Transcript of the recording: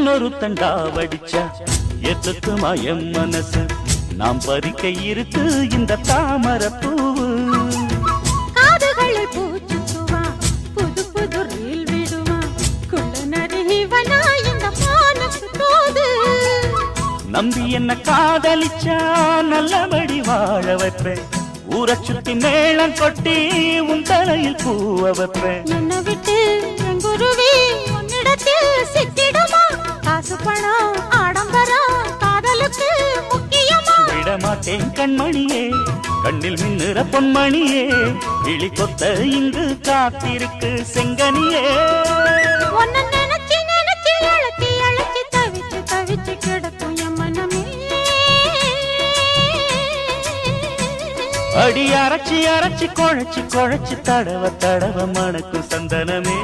இன்னொரு தண்டா வடிச்சா எத்துக்குமா என் மனசு நாம் பறிக்க இருக்கு இந்த தாமர பூவு காதுகளை பூச்சுக்குவா புது புது ரீல் விடுவா குள்ள நரிவனா இந்த மானுக்கு தோது நம்பி என்ன காதலிச்சா நல்லபடி வாழ வைப்பேன் ஊரை சுத்தி மேளம் கொட்டி உன் தலையில் பூவ வைப்பேன் என்ன விட்டு என் குருவி உன்னிடத்தில் சிக்கிடுமா காசு பணம் ஆடம்பரம் காதலுக்கு முக்கியமா விடமாட்டேன் கண்மணியே கண்ணில் மின்னுற பொன்மணியே விழி கொத்த இங்கு காத்திருக்கு செங்கனியே உன்னை நினைச்சு நினைச்சு அழைச்சி அழைச்சி தவிச்சு தவிச்சு கிடக்கும் என் மனமே அடி அரைச்சி அரைச்சி குழைச்சி குழைச்சி தடவ தடவ மணக்கும் சந்தனமே